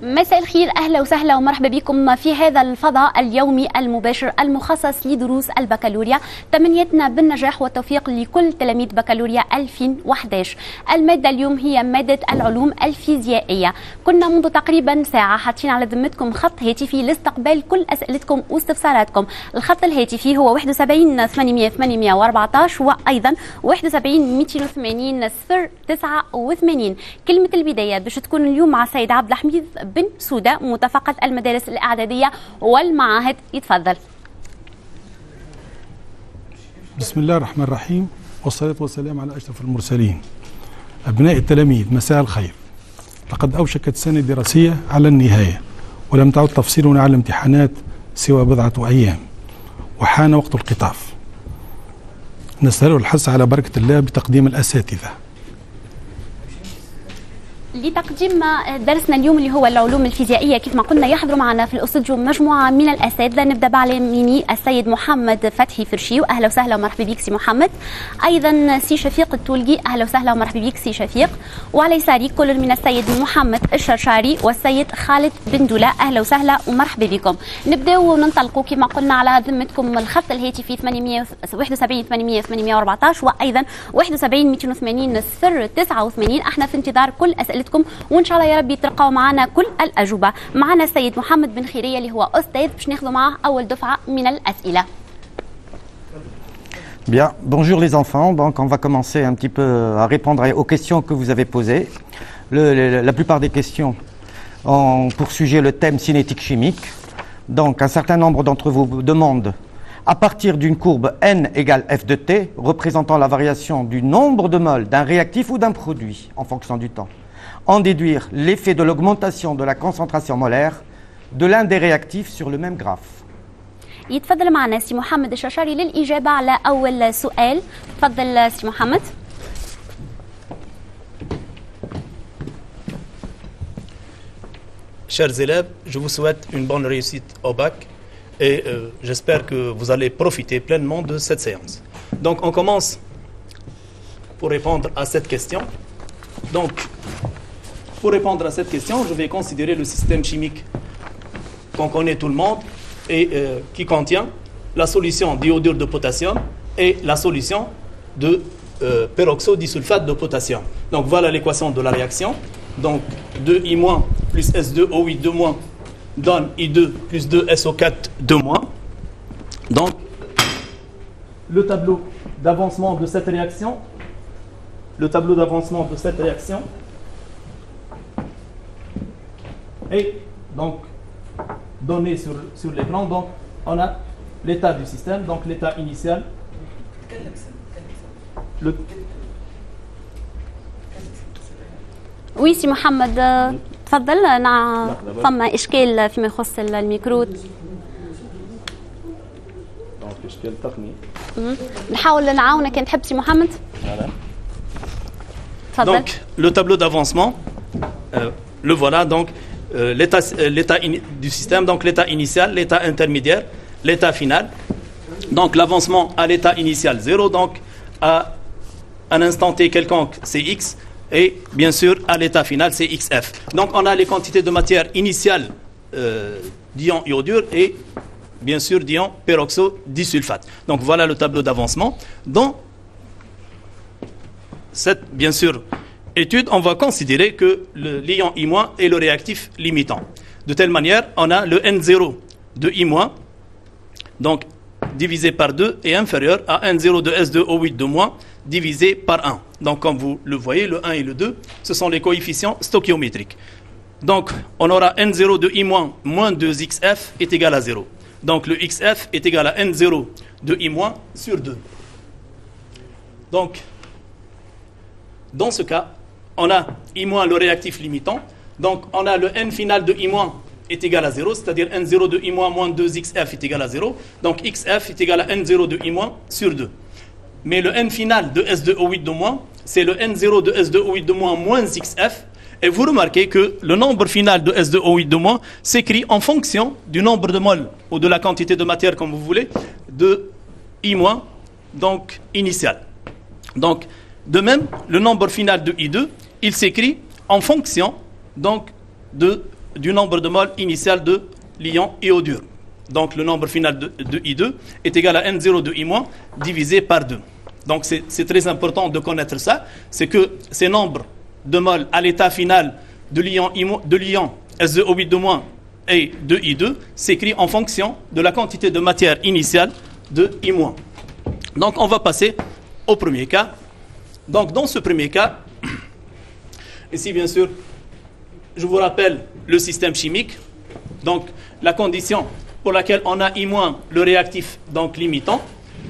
مساء الخير، أهلا وسهلا ومرحبا بكم في هذا الفضاء اليومي المباشر المخصص لدروس البكالوريا. تمنيتنا بالنجاح والتوفيق لكل تلاميذ بكالوريا 2011. المادة اليوم هي مادة العلوم الفيزيائية. كنا منذ تقريبا ساعة حاطين على ذمتكم خط هاتفي لاستقبال كل أسئلتكم واستفساراتكم. الخط الهاتفي هو 71 800 814 وأيضا 71 280 089. كلمة البداية باش تكون اليوم مع السيد عبد الحميد بن سودة متفقد المدارس الإعدادية والمعاهد. يتفضل. بسم الله الرحمن الرحيم، والصلاة والسلام على أشرف المرسلين. أبناء التلاميذ مساء الخير. لقد أوشكت السنة الدراسية على النهاية، ولم تعد تفصيلنا على الامتحانات سوى بضعة أيام، وحان وقت القطاف. نسأل الحث على بركة الله بتقديم الأساتذة لتقديم درسنا اليوم اللي هو العلوم الفيزيائية. كيف ما قلنا يحضر معنا في الاستوديو مجموعة من الأساتذة. نبدأ على يميني السيد محمد فتحي فرشي، أهلا وسهلا ومرحبا بك سي محمد. أيضا سي شفيق التولقي، أهلا وسهلا ومرحبا بك سي شفيق. وعلى يساري كل من السيد محمد الشرشاري والسيد خالد بن دولة، أهلا وسهلا ومرحبا بكم. نبدأ وننطلقوا كما قلنا على ذمتكم الخط الهاتفي 871 800 814 وأيضا 71 280 089. احنا في انتظار كل أسئلة وان شاء الله يا رب يتلقاو معنا كل الاجوبه. معنا السيد محمد بن خيريه اللي هو استاذ باش ناخذوا معاه اول دفعه من الاسئله. Bien, bonjour les enfants. Donc on va commencer un petit peu à répondre aux questions que vous avez posées. La plupart des questions ont pour sujet le thème cinétique chimique. Donc un certain nombre d'entre vous demandent, à partir d'une courbe n égale f de t, représentant la variation du nombre de moles d'un réactif ou d'un produit en fonction du temps, en déduire l'effet de l'augmentation de la concentration molaire de l'un des réactifs sur le même graphe. يتفضل معنا سي محمد الشرشاري للإجابة على أول سؤال. تفضل سي محمد. Chers élèves, je vous souhaite une bonne réussite au bac et j'espère que vous allez profiter pleinement de cette séance. Donc on commence pour répondre à cette question. Donc, pour répondre à cette question, je vais considérer le système chimique qu'on connaît tout le monde et qui contient la solution d'iodure de potassium et la solution de peroxodisulfate de potassium. Donc voilà l'équation de la réaction. Donc 2I- plus S2O8 donne I2 plus 2SO4 2-. Donc le tableau d'avancement de cette réaction, et donc donné sur l'écran. Donc on a l'état du système, donc l'état initial. وي سي محمد تفضل. نعم ثم اشكال فيما يخص الميكرو. اشكال تقني نحاول نعاونك كان تحب سي محمد. تفضل. Donc le tableau d'avancement, le voilà. Donc l'état du système, donc l'état initial, l'état intermédiaire, l'état final. Donc l'avancement à l'état initial 0, donc à un instant t quelconque c'est x, et bien sûr à l'état final c'est xf. Donc on a les quantités de matière initiale d'ion iodure et bien sûr d'ion peroxodisulfate. Donc voilà le tableau d'avancement. Dans cette bien sûr étude, on va considérer que l'ion I- est le réactif limitant. De telle manière, on a le N0 de I-, donc divisé par 2 est inférieur à N0 de S2O8 2- divisé par 1. Donc comme vous le voyez, le 1 et le 2, ce sont les coefficients stoichiométriques. Donc on aura N0 de I- moins 2XF est égal à 0. Donc le XF est égal à N0 de I- sur 2. Donc dans ce cas, on a I- le réactif limitant. Donc on a le N final de I- est égal à 0, c'est-à-dire N0 de I- moins 2XF est égal à 0. Donc XF est égal à N0 de I- sur 2. Mais le N final de S2O8 2-, c'est le N0 de S2O8 2- moins XF. Et vous remarquez que le nombre final de S2O8 2- s'écrit en fonction du nombre de moles ou de la quantité de matière, comme vous voulez, de I-, donc initial. Donc, de même, le nombre final de I2, il s'écrit en fonction donc de du nombre de moles initial de l'ion iodure. Donc le nombre final de I2 est égal à N0 de I- divisé par 2. Donc c'est très important de connaître ça. C'est que ces nombres de moles à l'état final de l'ion S2O8 de moins et de I2 s'écrit en fonction de la quantité de matière initiale de I-. Donc on va passer au premier cas. Donc dans ce premier cas, ici bien sûr, je vous rappelle le système chimique. Donc la condition pour laquelle on a I-, le réactif donc limitant.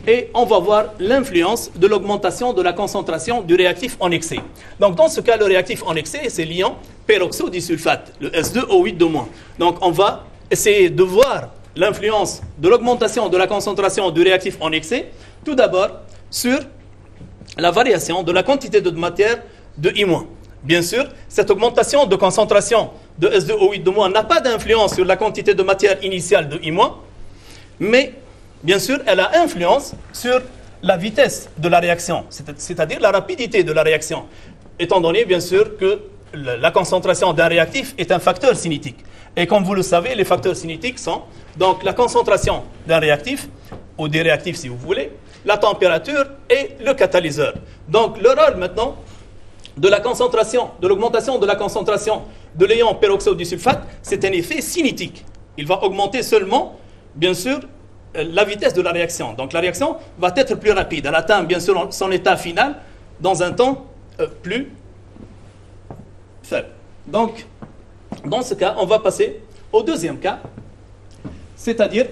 Et on va voir l'influence de l'augmentation de la concentration du réactif en excès. Donc dans ce cas, le réactif en excès, c'est l'ion peroxodisulfate, le S2O8 de moins. Donc on va essayer de voir l'influence de l'augmentation de la concentration du réactif en excès, tout d'abord sur la variation de la quantité de matière de I-. Bien sûr, cette augmentation de concentration de S2O8 de moins n'a pas d'influence sur la quantité de matière initiale de I-, mais bien sûr, elle a influence sur la vitesse de la réaction, c'est-à-dire la rapidité de la réaction, étant donné, bien sûr, que la concentration d'un réactif est un facteur cinétique. Et comme vous le savez, les facteurs cinétiques sont donc la concentration d'un réactif, ou des réactifs si vous voulez, la température et le catalyseur. Donc le rôle maintenant de la concentration, de l'augmentation de la concentration de l'ion peroxodisulfate, c'est un effet cinétique. Il va augmenter seulement, bien sûr, la vitesse de la réaction. Donc la réaction va être plus rapide. Elle atteint bien sûr son état final dans un temps plus faible. Donc, dans ce cas, on va passer au deuxième cas, c'est-à-dire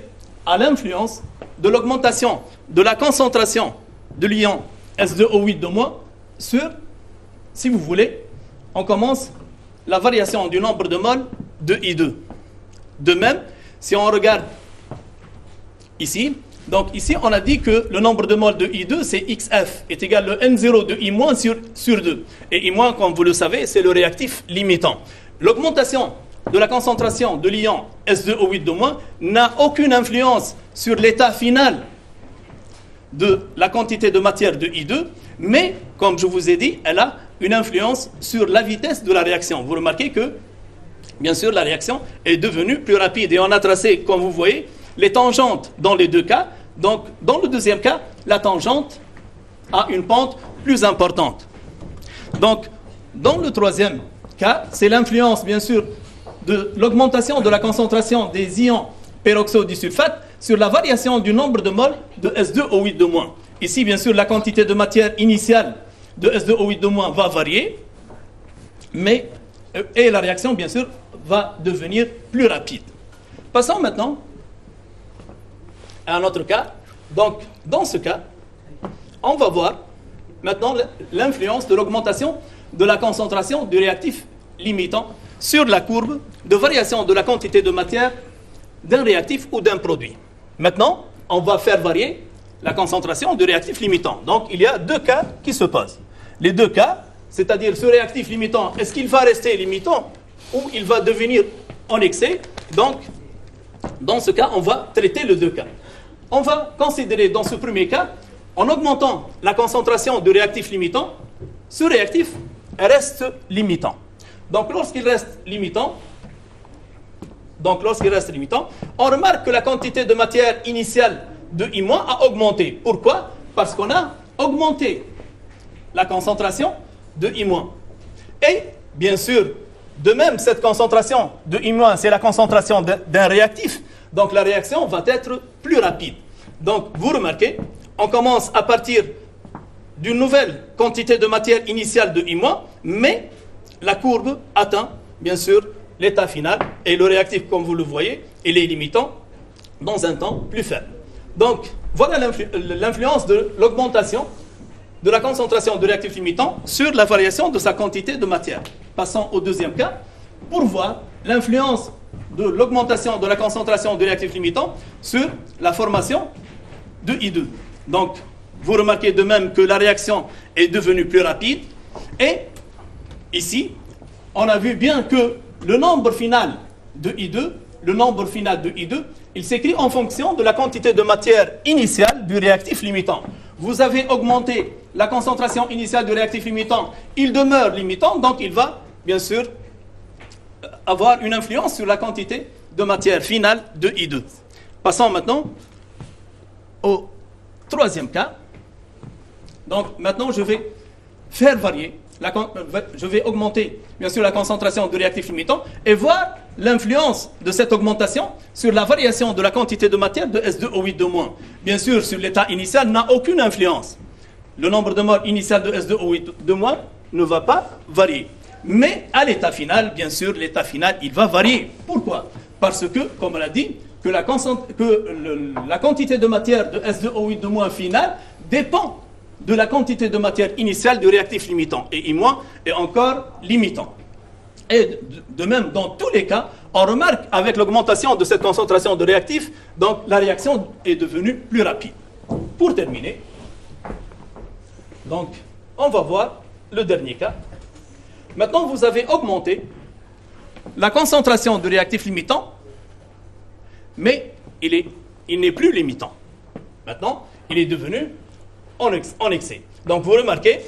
à l'influence de l'augmentation de la concentration de l'ion S2O8 de moins sur, si vous voulez, on commence la variation du nombre de moles de I2. De même, si on regarde ici, donc ici on a dit que le nombre de moles de I2 c'est XF est égal à N0 de I- sur 2. Et I-, comme vous le savez, c'est le réactif limitant. L'augmentation de la concentration de l'ion S2O8 de moins n'a aucune influence sur l'état final de la quantité de matière de I2, mais comme je vous ai dit, elle a une influence sur la vitesse de la réaction. Vous remarquez que, bien sûr, la réaction est devenue plus rapide. Et on a tracé, comme vous voyez, les tangentes dans les deux cas. Donc, dans le deuxième cas, la tangente a une pente plus importante. Donc, dans le troisième cas, c'est l'influence, bien sûr, de l'augmentation de la concentration des ions peroxodisulfate sur la variation du nombre de moles de S2O8 de moins. Ici, bien sûr, la quantité de matière initiale de S2O8 de moins va varier, et la réaction, bien sûr, va devenir plus rapide. Passons maintenant à un autre cas. Donc, dans ce cas, on va voir maintenant l'influence de l'augmentation de la concentration du réactif limitant sur la courbe de variation de la quantité de matière d'un réactif ou d'un produit. Maintenant, on va faire varier la concentration du réactif limitant. Donc, il y a deux cas qui se posent. Les deux cas, c'est-à-dire ce réactif limitant, est-ce qu'il va rester limitant ou il va devenir en excès? Donc, dans ce cas, on va traiter les deux cas. On va considérer dans ce premier cas, en augmentant la concentration du réactif limitant, ce réactif reste limitant. Donc lorsqu'il reste limitant, on remarque que la quantité de matière initiale de I- a augmenté. Pourquoi? Parce qu'on a augmenté la concentration de I-. Et bien sûr, de même, cette concentration de I-, c'est la concentration d'un réactif. Donc la réaction va être plus rapide. Donc vous remarquez, on commence à partir d'une nouvelle quantité de matière initiale de I-, mais la courbe atteint, bien sûr, l'état final. Et le réactif, comme vous le voyez, il est limitant dans un temps plus faible. Donc voilà l'influence de l'augmentation de la concentration de réactif limitant sur la variation de sa quantité de matière. Passons au deuxième cas pour voir l'influence de l'augmentation de la concentration de réactif limitant sur la formation de I2. Donc, vous remarquez de même que la réaction est devenue plus rapide. Et ici, on a vu bien que le nombre final de I2, il s'écrit en fonction de la quantité de matière initiale du réactif limitant. Vous avez augmenté la concentration initiale du réactif limitant, il demeure limitant, donc il va, bien sûr, avoir une influence sur la quantité de matière finale de I2. Passons maintenant au troisième cas. Donc maintenant, je vais faire varier, je vais augmenter bien sûr la concentration de réactifs limitants et voir l'influence de cette augmentation sur la variation de la quantité de matière de S2O8-. Bien sûr, sur l'état initial, n'a aucune influence. Le nombre de moles initial de S2O8- ne va pas varier. Mais à l'état final, bien sûr, l'état final, il va varier. Pourquoi? Parce que, comme on l'a dit, que la quantité de matière de S2O8- finale dépend de la quantité de matière initiale du réactif limitant. Et I- est encore limitant. Et de même, dans tous les cas, on remarque avec l'augmentation de cette concentration de réactifs, donc la réaction est devenue plus rapide. Pour terminer, donc, on va voir le dernier cas. Maintenant, vous avez augmenté la concentration de réactifs limitants, mais il n'est plus limitant. Maintenant, il est devenu en excès. Donc, vous remarquez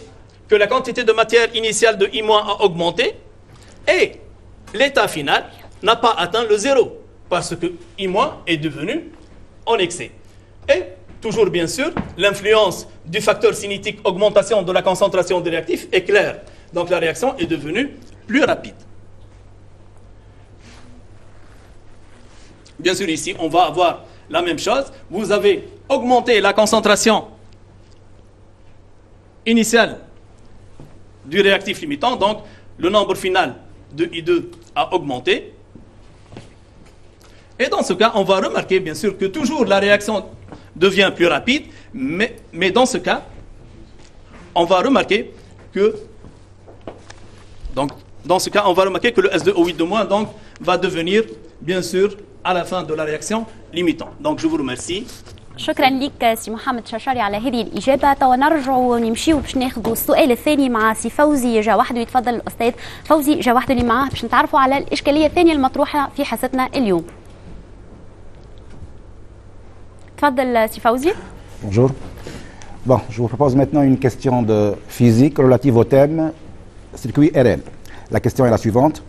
que la quantité de matière initiale de I- a augmenté et l'état final n'a pas atteint le zéro parce que I- est devenu en excès. Et toujours, bien sûr, l'influence du facteur cinétique augmentation de la concentration des réactifs est claire. Donc, la réaction est devenue plus rapide. Bien sûr, ici, on va avoir la même chose. Vous avez augmenté la concentration initiale du réactif limitant. Donc, le nombre final de I2 a augmenté. Et dans ce cas, on va remarquer, bien sûr, que toujours la réaction devient plus rapide. Mais dans ce cas, on va remarquer que le S2O8- donc, va devenir, bien sûr, à la fin de la réaction, limitant. Donc, je vous remercie. شكرا لك سي محمد شرشاري على هذه الإجابة. توا نرجعوا ونمشيو باش ناخذوا السؤال الثاني مع سي فوزي جا وحده. يتفضل الأستاذ فوزي جا وحده اللي معاه باش نتعرفوا على الإشكالية الثانية المطروحة في حصتنا اليوم. تفضل سي فوزي. Bonjour. Bon, je vous propose maintenant une question de physique relative au thème circuit RL. La question est la suivante.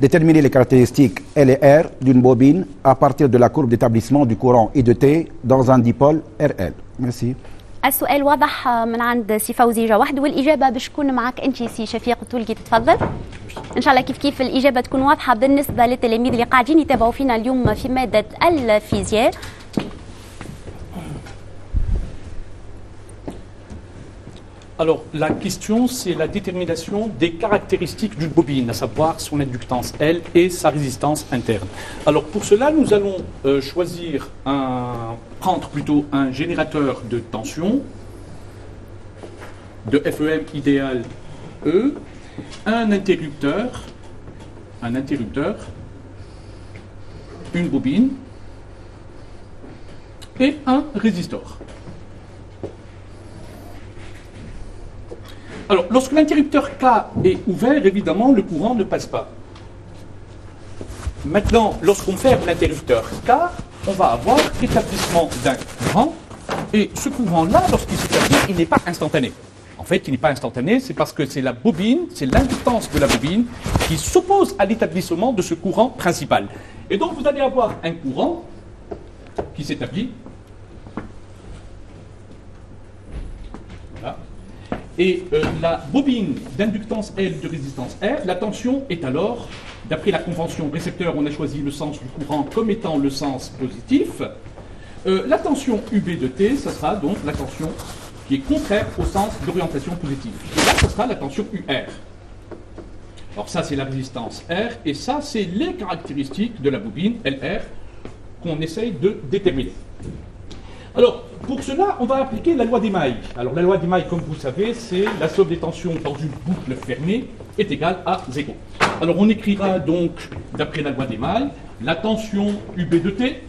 Déterminer les caractéristiques L et R d'une bobine à partir de la courbe d'établissement du courant I de T dans un dipôle RL. Merci. السؤال واضح من عند سي فوزي جا وحده والإجابة باش تكون معك أنت سي شفيق التولقي. تتفضل. إن شاء الله كيف الإجابة تكون واضحة بالنسبة للتلاميذ اللي قاعدين يتابعوا فينا اليوم في مادة الفيزياء. Alors, la question, c'est la détermination des caractéristiques d'une bobine, à savoir son inductance L et sa résistance interne. Alors, pour cela, nous allons prendre plutôt un générateur de tension, de FEM idéal E, un interrupteur, une bobine et un résistor. Alors, lorsque l'interrupteur K est ouvert, évidemment, le courant ne passe pas. Maintenant, lorsqu'on ferme l'interrupteur K, on va avoir établissement d'un courant, et ce courant-là, lorsqu'il s'établit, il n'est pas instantané. En fait, il n'est pas instantané, c'est parce que c'est la bobine, c'est l'inductance de la bobine qui s'oppose à l'établissement de ce courant principal. Et donc, vous allez avoir un courant qui s'établit. Voilà. Et la bobine d'inductance L de résistance R, la tension est alors, d'après la convention récepteur, on a choisi le sens du courant comme étant le sens positif. La tension UB de T, ce sera donc la tension qui est contraire au sens d'orientation positive. Et là, ce sera la tension UR. Alors ça, c'est la résistance R, et ça, c'est les caractéristiques de la bobine LR qu'on essaye de déterminer. Alors, pour cela, on va appliquer la loi d'Emaille. Alors, la loi d'Emaille, comme vous savez, c'est la somme des tensions dans une boucle fermée est égale à 0. Alors, on écrira donc, d'après la loi d'Emaille, la tension UB de T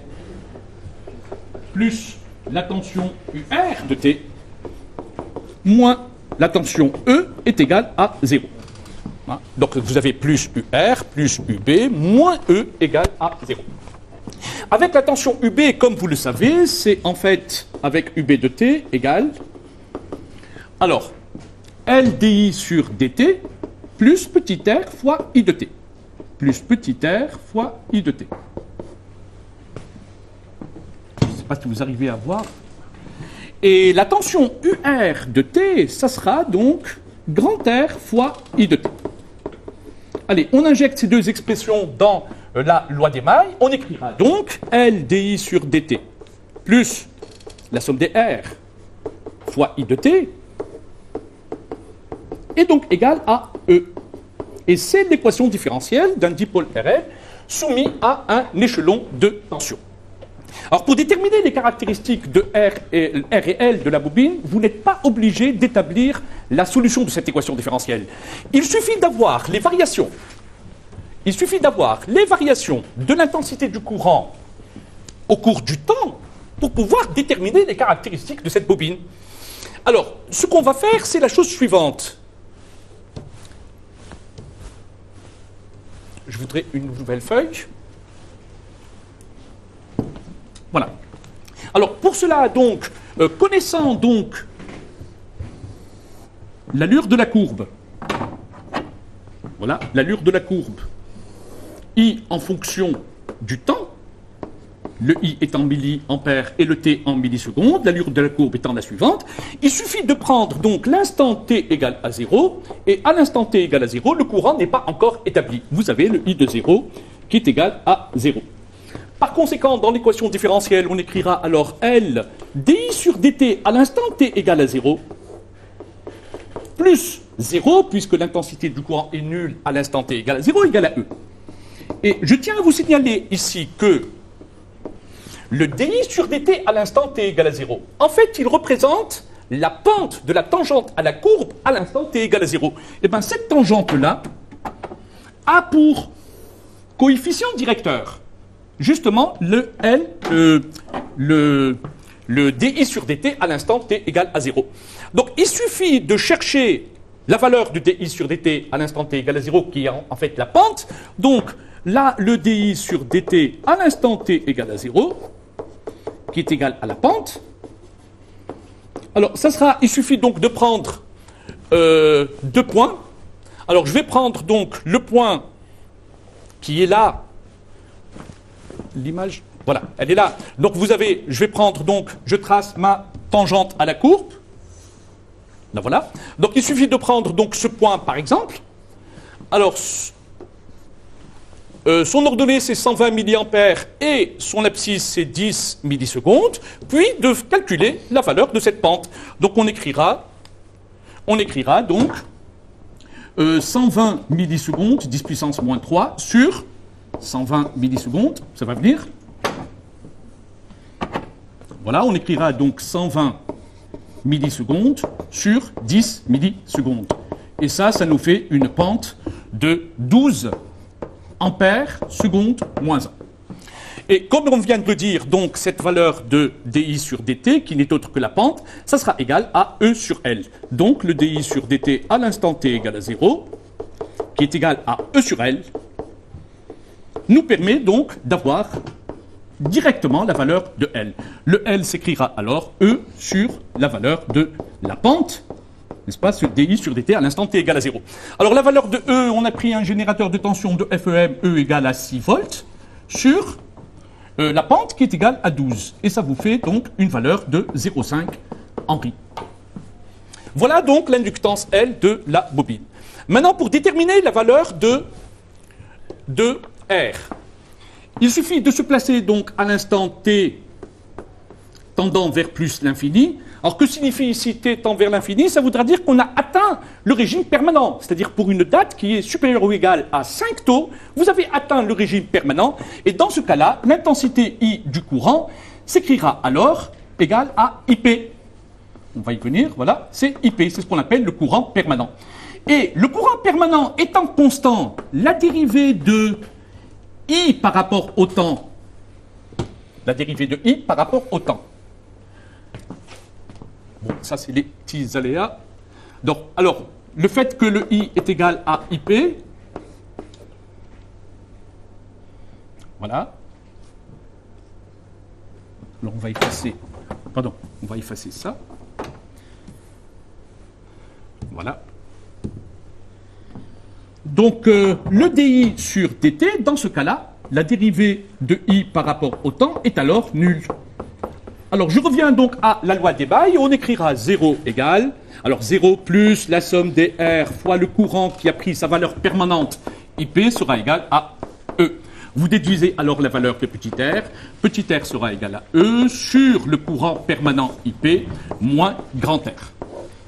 plus la tension UR de T moins la tension E est égale à 0. Donc, vous avez plus UR plus UB moins E égale à 0. Avec la tension UB, comme vous le savez, c'est en fait avec UB de T égale, alors, LDI sur DT plus petit r fois I de T. plus petit r fois I de t. Je ne sais pas si vous arrivez à voir. Et la tension UR de t, ça sera donc grand R fois I de t. Allez, on injecte ces deux expressions dans la loi des mailles. On écrira donc L dI sur dt plus la somme des R fois I de t est donc égal à E. Et c'est l'équation différentielle d'un dipôle RL soumis à un échelon de tension. Alors, pour déterminer les caractéristiques de R et L de la bobine, vous n'êtes pas obligé d'établir la solution de cette équation différentielle. Il suffit d'avoir les variations. Il suffit d'avoir les variations de l'intensité du courant au cours du temps pour pouvoir déterminer les caractéristiques de cette bobine. Alors, ce qu'on va faire, c'est la chose suivante. Je voudrais une nouvelle feuille. Voilà. Alors, pour cela, donc, connaissant donc l'allure de la courbe, voilà, l'allure de la courbe, I en fonction du temps, le I est en milliampères et le T en millisecondes, l'allure de la courbe étant la suivante, il suffit de prendre donc l'instant T égale à 0, et à l'instant T égale à 0, le courant n'est pas encore établi. Vous avez le I de 0 qui est égal à 0. Par conséquent, dans l'équation différentielle, on écrira alors L dI sur dt à l'instant T égale à 0, plus 0, puisque l'intensité du courant est nulle à l'instant T égale à 0, égale à E. Et je tiens à vous signaler ici que le dI sur dt à l'instant t égale à 0, en fait, il représente la pente de la tangente à la courbe à l'instant t égale à 0. Et bien, cette tangente-là a pour coefficient directeur justement le L, le dI sur dt à l'instant t égale à 0. Donc, il suffit de chercher la valeur du dI sur dt à l'instant t égale à 0, qui est en fait la pente. Donc, là, le dI sur dt à l'instant t égale à 0, qui est égal à la pente. Alors, il suffit donc de prendre deux points. Alors, je vais prendre donc le point qui est là. L'image, voilà, elle est là. Donc, je vais prendre donc, je trace ma tangente à la courbe. Là, voilà. Donc, il suffit de prendre donc ce point, par exemple. Alors, son ordonnée, c'est 120 milliampères et son abscisse, c'est 10 millisecondes, puis de calculer la valeur de cette pente. Donc, on écrira donc 120 millisecondes, 10 puissance moins 3, sur 120 millisecondes, ça va venir. Voilà, on écrira donc 120 millisecondes sur 10 millisecondes. Et ça nous fait une pente de 12 ampères seconde moins 1. Et comme on vient de le dire, donc cette valeur de dI sur dt, qui n'est autre que la pente, ça sera égal à E sur L. Donc le dI sur dt à l'instant t égale à 0, qui est égal à E sur L, nous permet donc d'avoir directement la valeur de L. Le L s'écrira alors E sur la valeur de la pente, n'est-ce pas, sur dI sur dt à l'instant t égale à 0. Alors la valeur de E, on a pris un générateur de tension de FEM, E égale à 6 volts, sur la pente qui est égale à 12. Et ça vous fait donc une valeur de 0,5 Henry. Voilà donc l'inductance L de la bobine. Maintenant, pour déterminer la valeur de R, il suffit de se placer donc à l'instant t tendant vers plus l'infini. Alors, que signifie ici t tend vers l'infini? Ça voudra dire qu'on a atteint le régime permanent. C'est-à-dire, pour une date qui est supérieure ou égale à 5 taux, vous avez atteint le régime permanent. Et dans ce cas-là, l'intensité I du courant s'écrira alors égale à IP. On va y venir, voilà, c'est IP. C'est ce qu'on appelle le courant permanent. Et le courant permanent étant constant, la dérivée de I par rapport au temps, bon, ça, c'est les petits aléas. Donc, alors, le fait que le I est égal à IP, voilà. Alors, on va effacer ça. Voilà. Donc, le dI sur dt, dans ce cas-là, la dérivée de i par rapport au temps est alors nulle. Alors, je reviens donc à la loi des bails. On écrira 0 égale, alors 0 plus la somme des R fois le courant qui a pris sa valeur permanente, IP sera égal à E. Vous déduisez alors la valeur de petit r sera égal à E sur le courant permanent IP moins grand R.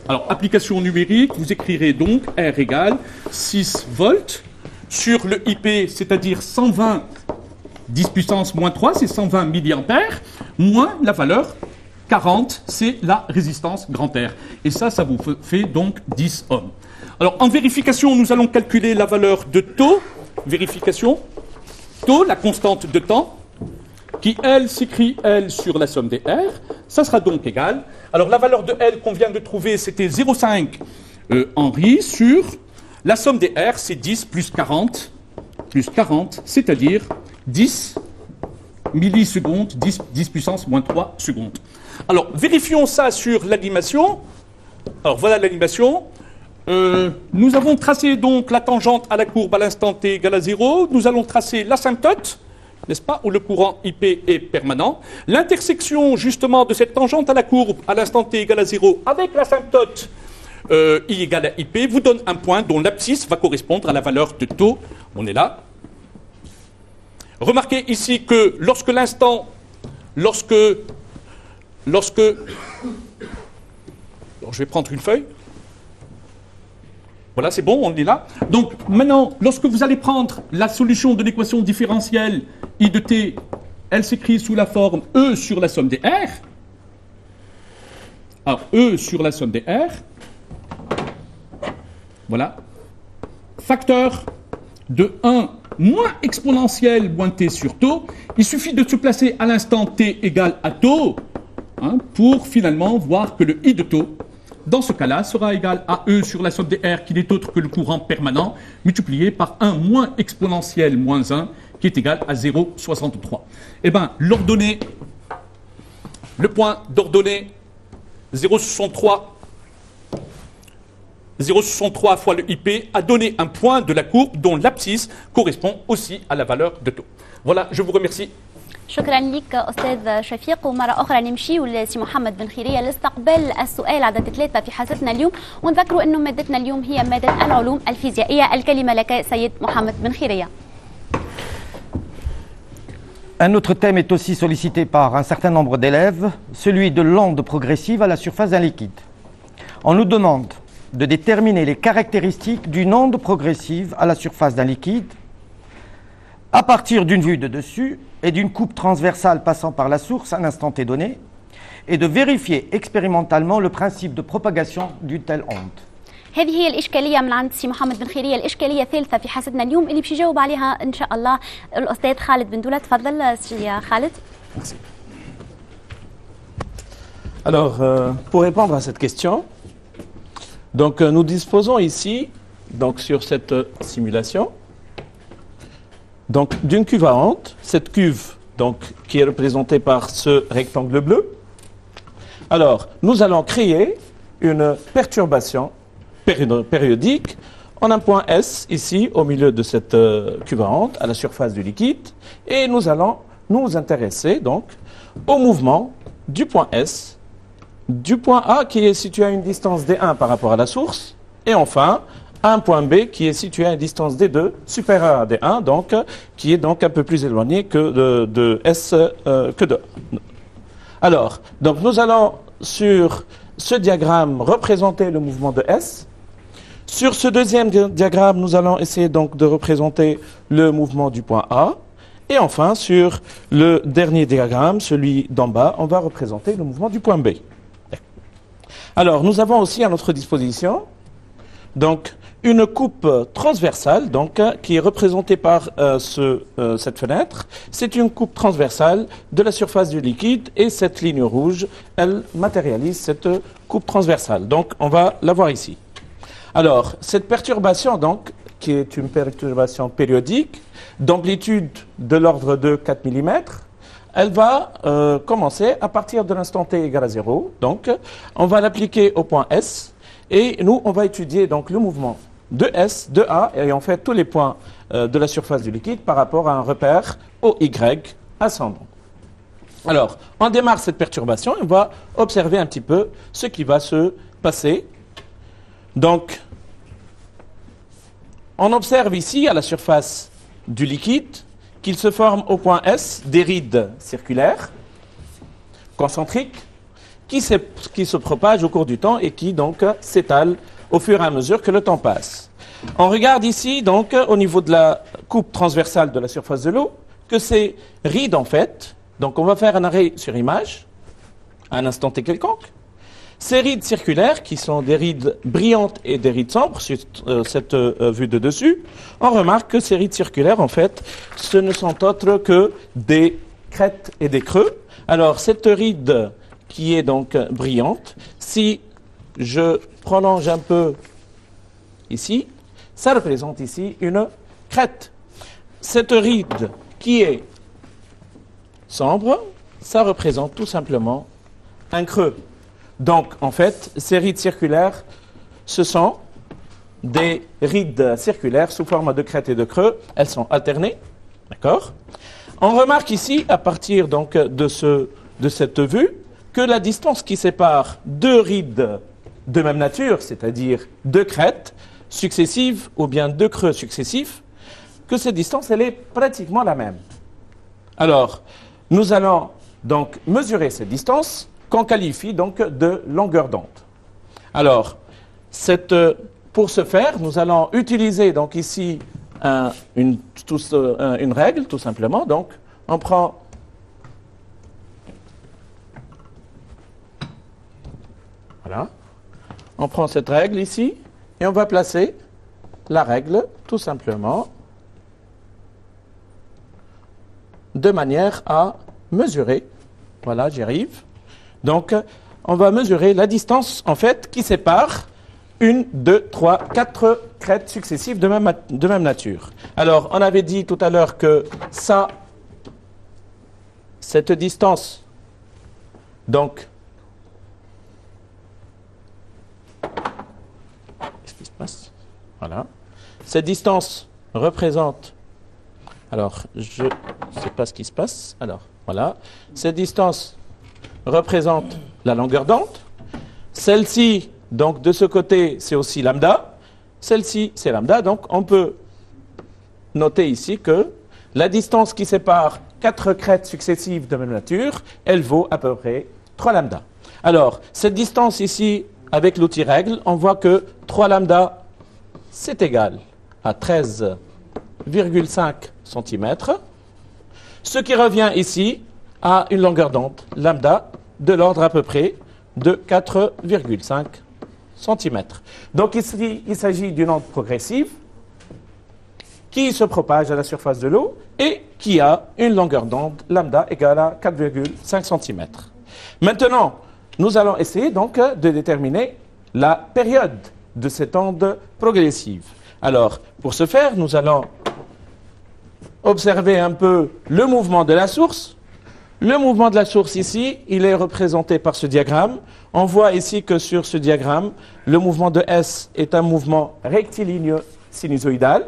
Alors, application numérique, vous écrirez donc R égale 6 volts sur le IP, c'est-à-dire 120 10 puissance moins 3, c'est 120 milliampères, moins la valeur 40, c'est la résistance grand R. Et ça vous fait donc 10 ohms. Alors, en vérification, nous allons calculer la valeur de taux. Vérification. Taux, la constante de temps, qui, elle, s'écrit, elle, sur la somme des R. Ça sera donc égal. Alors, la valeur de L qu'on vient de trouver, c'était 0,5 Henri sur la somme des R, c'est 10 plus 40, c'est-à-dire 10 millisecondes, 10 puissance moins 3 secondes. Alors, vérifions ça sur l'animation. Alors, voilà l'animation. Nous avons tracé donc la tangente à la courbe à l'instant t égale à 0. Nous allons tracer l'asymptote, n'est-ce pas, où le courant IP est permanent. L'intersection, justement, de cette tangente à la courbe à l'instant t égale à 0 avec l'asymptote I égale à IP vous donne un point dont l'abscisse va correspondre à la valeur de taux. On est là. Remarquez ici que lorsque je vais prendre une feuille. Voilà, c'est bon, on est là. Donc, maintenant, lorsque vous allez prendre la solution de l'équation différentielle I de t, elle s'écrit sous la forme E sur la somme des R. Alors, E sur la somme des R. Voilà. Facteur de 1 moins exponentielle moins t sur taux. Il suffit de se placer à l'instant t égale à taux pour finalement voir que le I de taux, dans ce cas-là, sera égal à E sur la somme des R, qui n'est autre que le courant permanent, multiplié par 1 moins exponentielle moins 1, qui est égal à 0,63. Eh bien, l'ordonnée, le point d'ordonnée 0,63 fois le IP a donné un point de la courbe dont l'abscisse correspond aussi à la valeur de taux. Voilà, je vous remercie. شكرا لك استاذ شفيق. ومره اخرى نمشي لسي محمد بن خيريه لاستقبال السؤال عدد 3 في حصتنا اليوم، ونذكروا انه مادتنا اليوم هي ماده العلوم الفيزيائيه. الكلمه لك سيد محمد بن خيريه. Un autre thème est aussi sollicité par un certain nombre d'élèves, celui de l'onde progressive à la surface d'un liquide. On nous demande de déterminer les caractéristiques d'une onde progressive à la surface d'un liquide à partir d'une vue de dessus et d'une coupe transversale passant par la source à un instant t donné, et de vérifier expérimentalement le principe de propagation d'une telle onde. هذه هي الإشكالية من عند سي محمد بن خيرية، الإشكالية الثالثة في حصتنا اليوم اللي باش يجاوب عليها إن شاء الله الأستاذ خالد بن دولة. تفضل سي خالد. Merci. Alors, pour répondre à cette question, donc, nous disposons ici, donc, sur cette simulation, donc, d'une cuve à onde. Cette cuve, donc, qui est représentée par ce rectangle bleu. Alors, nous allons créer une perturbation périodique en un point S, ici, au milieu de cette cuve à onde, à la surface du liquide. Et nous allons nous intéresser, donc, au mouvement du point S, du point A qui est situé à une distance D1 par rapport à la source, et enfin, un point B qui est situé à une distance D2 supérieure à D1, donc, qui est donc un peu plus éloigné que de S que de. Alors, donc nous allons sur ce diagramme représenter le mouvement de S. Sur ce deuxième diagramme, nous allons essayer donc de représenter le mouvement du point A. Et enfin, sur le dernier diagramme, celui d'en bas, on va représenter le mouvement du point B. Alors, nous avons aussi à notre disposition donc une coupe transversale, donc qui est représentée par cette fenêtre. C'est une coupe transversale de la surface du liquide et cette ligne rouge, elle matérialise cette coupe transversale. Donc, on va la voir ici. Alors, cette perturbation, donc, qui est une perturbation périodique d'amplitude de l'ordre de 4 mm, elle va commencer à partir de l'instant t égale à 0. Donc, on va l'appliquer au point S. Et nous, on va étudier donc le mouvement de S, de A, et on fait tous les points de la surface du liquide par rapport à un repère OY ascendant. Alors, on démarre cette perturbation et on va observer un petit peu ce qui va se passer. Donc, on observe ici, à la surface du liquide, qu'il se forme au point S des rides circulaires, concentriques, qui se propagent au cours du temps et qui donc s'étalent au fur et à mesure que le temps passe. On regarde ici, donc, au niveau de la coupe transversale de la surface de l'eau, que ces rides, en fait, donc on va faire un arrêt sur image, à un instant t quelconque. Ces rides circulaires, qui sont des rides brillantes et des rides sombres, sur cette vue de dessus, on remarque que ces rides circulaires, en fait, ce ne sont autres que des crêtes et des creux. Alors, cette ride qui est donc brillante, si je prolonge un peu ici, ça représente ici une crête. Cette ride qui est sombre, ça représente tout simplement un creux. Donc, en fait, ces rides circulaires, ce sont des rides circulaires sous forme de crête et de creux. Elles sont alternées, d'accord? On remarque ici, à partir donc de cette vue, que la distance qui sépare deux rides de même nature, c'est-à-dire deux crêtes successives ou bien deux creux successifs, que cette distance, elle est pratiquement la même. Alors, nous allons donc mesurer cette distance qu'on qualifie donc de longueur d'onde. Alors, pour ce faire, nous allons utiliser donc ici une règle, tout simplement. Donc, on prend on prend cette règle ici et on va placer la règle tout simplement de manière à mesurer. Voilà, j'y arrive. Donc, on va mesurer la distance, en fait, qui sépare 1, 2, 3, 4 crêtes successives de même nature. Alors, on avait dit tout à l'heure que cette distance, donc, qu'est-ce qui se passe? Voilà. Cette distance représente, alors, je ne sais pas ce qui se passe, alors, voilà. Cette distance représente la longueur d'onde. Celle-ci, donc de ce côté, c'est aussi lambda. Celle-ci, c'est lambda. Donc, on peut noter ici que la distance qui sépare 4 crêtes successives de même nature, elle vaut à peu près 3 lambda. Alors, cette distance ici, avec l'outil règle, on voit que 3 lambda, c'est égal à 13,5 cm. Ce qui revient ici à une longueur d'onde lambda de l'ordre à peu près de 4,5 cm. Donc ici, il s'agit d'une onde progressive qui se propage à la surface de l'eau et qui a une longueur d'onde lambda égale à 4,5 cm. Maintenant, nous allons essayer donc de déterminer la période de cette onde progressive. Alors, pour ce faire, nous allons observer un peu le mouvement de la source. Le mouvement de la source ici, il est représenté par ce diagramme. On voit ici que sur ce diagramme, le mouvement de S est un mouvement rectiligne sinusoïdal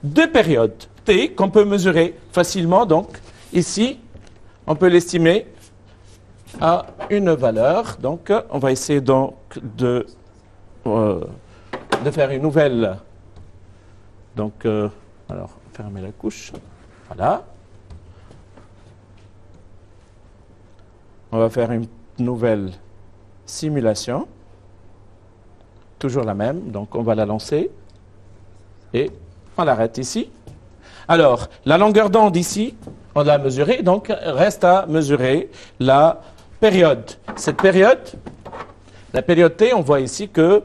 de période T qu'on peut mesurer facilement. Donc ici, on peut l'estimer à une valeur. Donc on va essayer donc de faire une nouvelle. Donc, alors, fermer la couche. Voilà. On va faire une nouvelle simulation. Toujours la même. Donc, on va la lancer. Et on l'arrête ici. Alors, la longueur d'onde ici, on l'a mesurée. Donc, reste à mesurer la période. Cette période, la période T, on voit ici que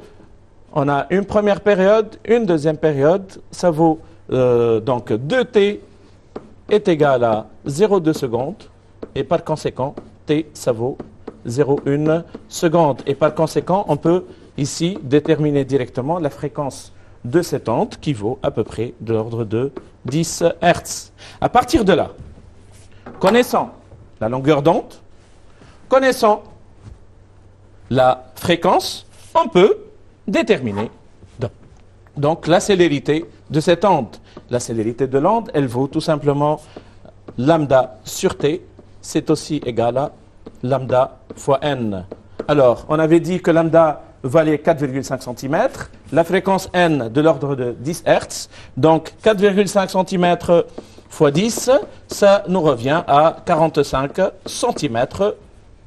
on a une première période, une deuxième période. Ça vaut donc 2T est égal à 0,2 secondes. Et par conséquent, T, ça vaut 0,1 seconde. Et par conséquent, on peut ici déterminer directement la fréquence de cette onde qui vaut à peu près de l'ordre de 10 Hz. À partir de là, connaissant la longueur d'onde, connaissant la fréquence, on peut déterminer donc la célérité de cette onde. La célérité de l'onde, elle vaut tout simplement lambda sur t, c'est aussi égal à lambda fois n. Alors, on avait dit que lambda valait 4,5 cm, la fréquence n de l'ordre de 10 Hz, donc 4,5 cm fois 10, ça nous revient à 45 cm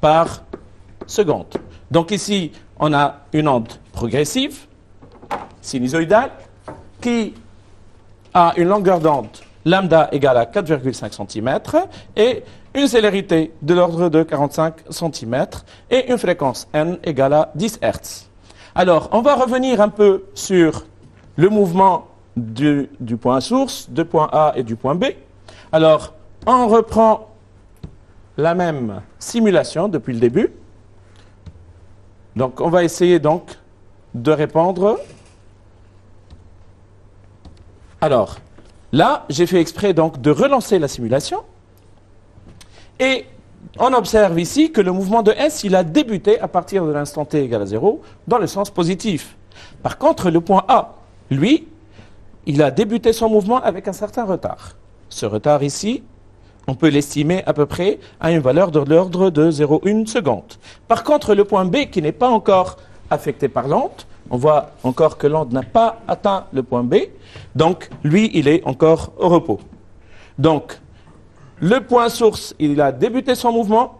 par seconde. Donc ici, on a une onde progressive, sinusoïdale, qui a une longueur d'onde lambda égale à 4,5 cm et une célérité de l'ordre de 45 cm et une fréquence n égale à 10 Hz. Alors, on va revenir un peu sur le mouvement du point source, du point A et du point B. Alors, on reprend la même simulation depuis le début. Donc, on va essayer donc de répondre. Alors, là, j'ai fait exprès donc de relancer la simulation. Et on observe ici que le mouvement de S, il a débuté à partir de l'instant t égale à 0 dans le sens positif. Par contre, le point A, lui, il a débuté son mouvement avec un certain retard. Ce retard ici, on peut l'estimer à peu près à une valeur de l'ordre de 0,1 seconde. Par contre, le point B, qui n'est pas encore affecté par l'onde, on voit encore que l'onde n'a pas atteint le point B, donc lui, il est encore au repos. Donc, le point source, il a débuté son mouvement.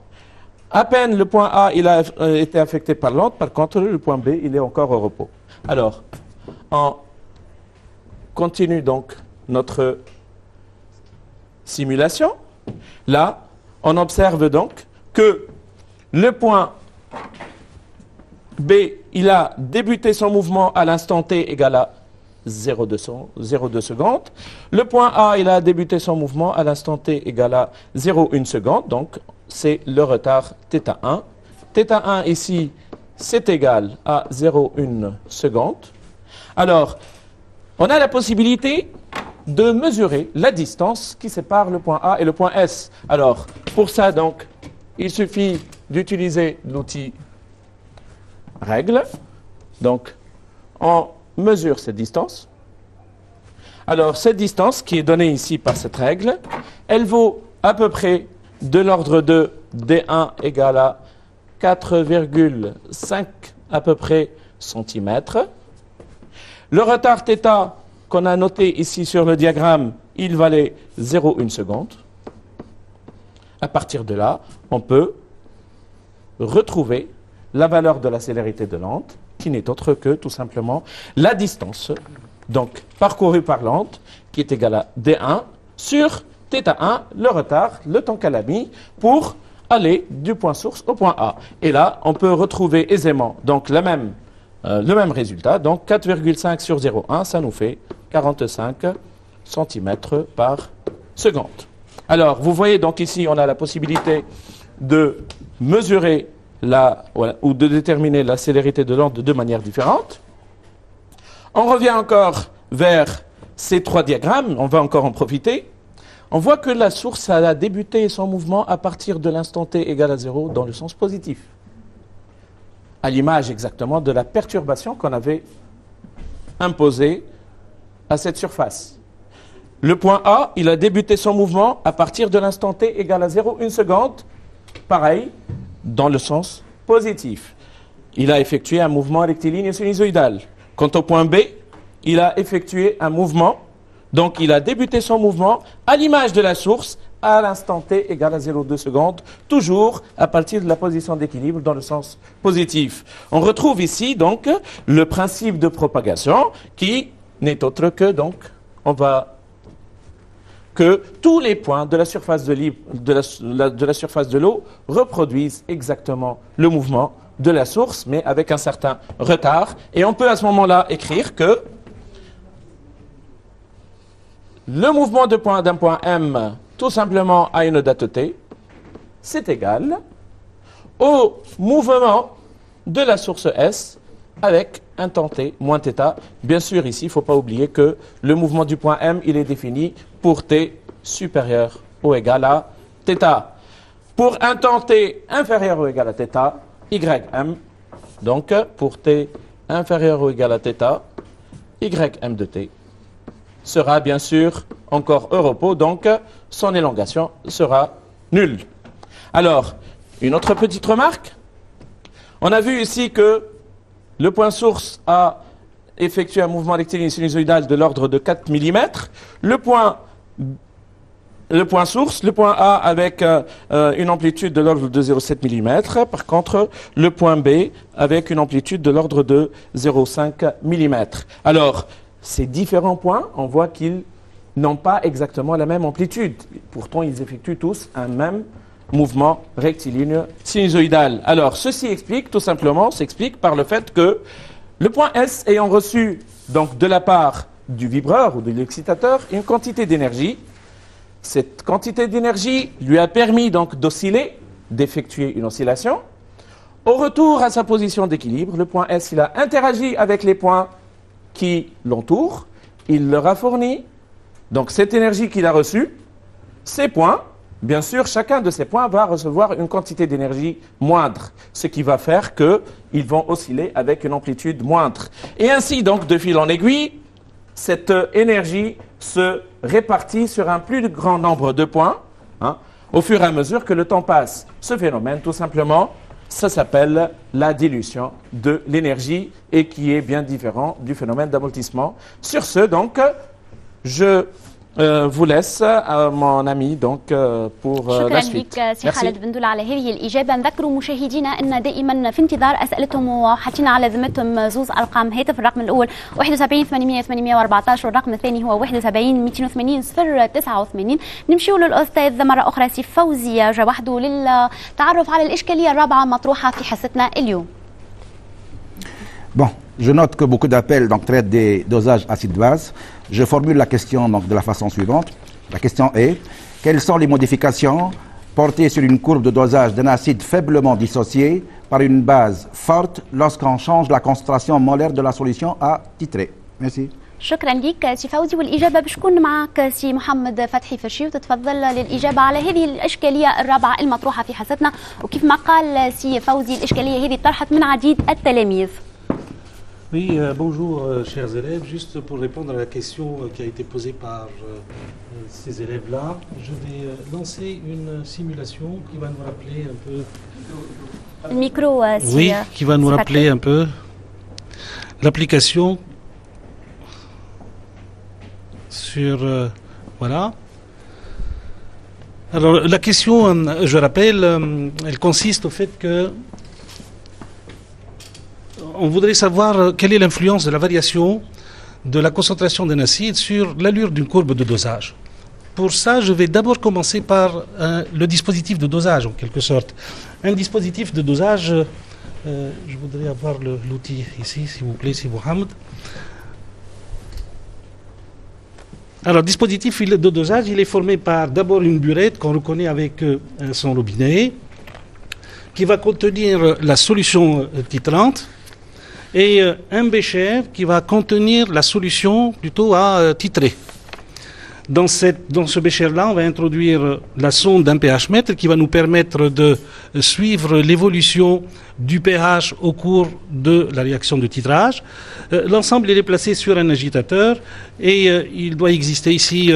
À peine le point A, il a été affecté par l'onde. Par contre, le point B, il est encore au repos. Alors, on continue donc notre simulation. Là, on observe donc que le point B, il a débuté son mouvement à l'instant t égal à 0,2 secondes. Le point A, il a débuté son mouvement à l'instant t égal à 0,1 seconde. Donc, c'est le retard θ1. θ1 ici, c'est égal à 0,1 seconde. Alors, on a la possibilité de mesurer la distance qui sépare le point A et le point S. Alors, pour ça, donc, il suffit d'utiliser l'outil règle. Donc, on mesure cette distance. Alors, cette distance qui est donnée ici par cette règle, elle vaut à peu près de l'ordre de D1 égale à 4,5 à peu près centimètres. Le retard θ qu'on a noté ici sur le diagramme, il valait 0,1 seconde. À partir de là, on peut retrouver la valeur de la célérité de l'onde, qui n'est autre que tout simplement la distance donc parcourue par l'onde, qui est égale à D1 sur θ1, le retard, le temps qu'elle a mis pour aller du point source au point A. Et là, on peut retrouver aisément donc le même résultat. Donc 4,5 sur 0,1, ça nous fait 45 cm par seconde. Alors, vous voyez donc ici, on a la possibilité de mesurer ou de déterminer la célérité de l'onde de deux manières différentes. On revient encore vers ces trois diagrammes, on va encore en profiter. On voit que la source a débuté son mouvement à partir de l'instant t égal à 0 dans le sens positif, à l'image exactement de la perturbation qu'on avait imposée à cette surface. Le point A, il a débuté son mouvement à partir de l'instant t égal à 0,1 seconde, pareil, dans le sens positif. Il a effectué un mouvement rectiligne et sinusoïdal. Quant au point B, il a effectué un mouvement, donc il a débuté son mouvement à l'image de la source à l'instant t égal à 0,2 secondes, toujours à partir de la position d'équilibre dans le sens positif. On retrouve ici donc le principe de propagation qui n'est autre que donc que tous les points de la surface de surface de l'eau reproduisent exactement le mouvement de la source, mais avec un certain retard. Et on peut à ce moment-là écrire que le mouvement d'un point M, tout simplement à une date t, c'est égal au mouvement de la source S avec un temps t moins θ. Bien sûr, ici, il ne faut pas oublier que le mouvement du point M, il est défini pour t supérieur ou égal à θ. Pour un temps t inférieur ou égal à θ, ym, donc pour t inférieur ou égal à θ, YM de T sera bien sûr encore un repos, donc son élongation sera nulle. Alors, une autre petite remarque. On a vu ici que le point source a effectué un mouvement rectiligne sinusoïdal de l'ordre de 4 mm. Le point source, le point A avec une amplitude de l'ordre de 0,7 mm. Par contre, le point B avec une amplitude de l'ordre de 0,5 mm. Alors, ces différents points, on voit qu'ils n'ont pas exactement la même amplitude. Pourtant, ils effectuent tous un même mouvement rectiligne sinusoïdal. Alors, ceci explique, tout simplement, s'explique par le fait que le point S ayant reçu, donc, de la part du vibreur ou de l'excitateur, une quantité d'énergie, cette quantité d'énergie lui a permis donc d'osciller, d'effectuer une oscillation. Au retour à sa position d'équilibre, le point S, il a interagi avec les points qui l'entourent, il leur a fourni, donc cette énergie qu'il a reçue, ces points, bien sûr, chacun de ces points va recevoir une quantité d'énergie moindre, ce qui va faire qu'ils vont osciller avec une amplitude moindre. Et ainsi, donc, de fil en aiguille, cette énergie se répartit sur un plus grand nombre de points, au fur et à mesure que le temps passe. Ce phénomène, tout simplement, ça s'appelle la dilution de l'énergie et qui est bien différent du phénomène d'amortissement. Sur ce, donc, je vous laisse mon ami donc pour la suite. شكرا لك سي خالد بن دولة على هذه الإجابة. نذكروا مشاهدينا أن دائما في انتظار أسئلتهم وحاطين على ذمتهم زوز أرقام هاتف. الرقم الأول 71 800 814 والرقم الثاني هو 71 280 089. نمشيو للأستاذ مرة أخرى سي فوزي جا وحده للتعرف على الإشكالية الرابعة مطروحة في حصتنا اليوم. Bon, je note que beaucoup d'appels traitent des dosages acide-base. Je formule la question donc, de la façon suivante. La question est, quelles sont les modifications portées sur une courbe de dosage d'un acide faiblement dissocié par une base forte lorsqu'on change la concentration molaire de la solution à titrer? Merci. شكرا لك سي فوزي. والإجابة باش تكون معك سي محمد فتحي فرشي وتتفضل للإجابة على هذه الإشكالية الرابعة المطروحة في حصتنا. وكيف ما قال سي فوزي الإشكالية هذه طرحت من عديد التلاميذ. Oui, bonjour chers élèves. Juste pour répondre à la question qui a été posée par ces élèves-là, je vais lancer une simulation qui va nous rappeler un peu... الميكرو Oui, qui va nous rappeler un peu l'application sur... voilà. Alors la question, je rappelle, elle consiste au fait que on voudrait savoir quelle est l'influence de la variation de la concentration d'un acide sur l'allure d'une courbe de dosage. Pour ça, je vais d'abord commencer par le dispositif de dosage, en quelque sorte. Un dispositif de dosage, je voudrais avoir l'outil ici, s'il vous plaît, si Mohamed. Alors, dispositif de dosage, il est formé par d'abord une burette qu'on reconnaît avec son robinet, qui va contenir la solution titrante, et un bécher qui va contenir la solution plutôt à titrer. Dans ce bécher-là, on va introduire la sonde d'un pH mètre qui va nous permettre de suivre l'évolution du pH au cours de la réaction de titrage. L'ensemble est placé sur un agitateur et il doit exister ici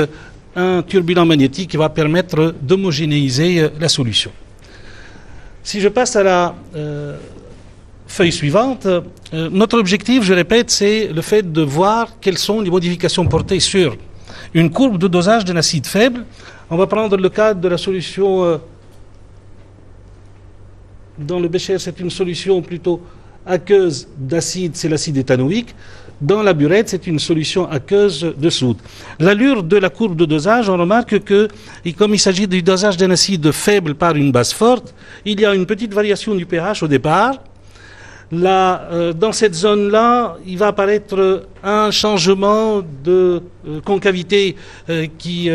un turbulent magnétique qui va permettre d'homogénéiser la solution. Si je passe à la feuille suivante, notre objectif, je répète, c'est le fait de voir quelles sont les modifications portées sur une courbe de dosage d'un acide faible. On va prendre le cas de la solution dans le bécher, c'est une solution plutôt aqueuse d'acide, c'est l'acide éthanoïque. Dans la burette, c'est une solution aqueuse de soude. L'allure de la courbe de dosage, on remarque que, comme il s'agit du dosage d'un acide faible par une base forte, il y a une petite variation du pH au départ. Là, dans cette zone-là, il va apparaître un changement de concavité qui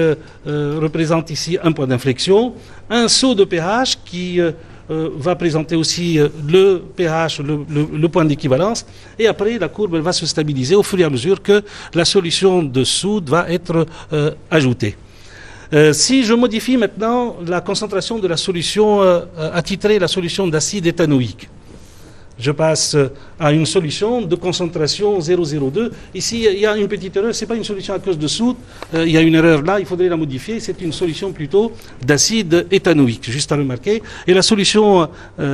représente ici un point d'inflexion, un saut de pH qui va présenter aussi le pH, le point d'équivalence, et après la courbe va se stabiliser au fur et à mesure que la solution de soude va être ajoutée. Si je modifie maintenant la concentration de la solution attitrée, la solution d'acide éthanoïque, je passe à une solution de concentration 0,02. Ici, il y a une petite erreur. Ce n'est pas une solution à cause de soude. Il y a une erreur là. Il faudrait la modifier. C'est une solution plutôt d'acide éthanoïque, juste à remarquer. Et la solution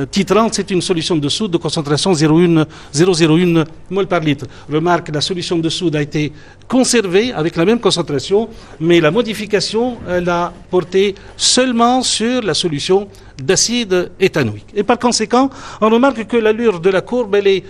titrante, c'est une solution de soude de concentration 0,01 mol par litre. Remarque, la solution de soude a été conservée avec la même concentration, mais la modification, elle a porté seulement sur la solution d'acide éthanoïque. Et par conséquent, on remarque que l'allure de la courbe, elle est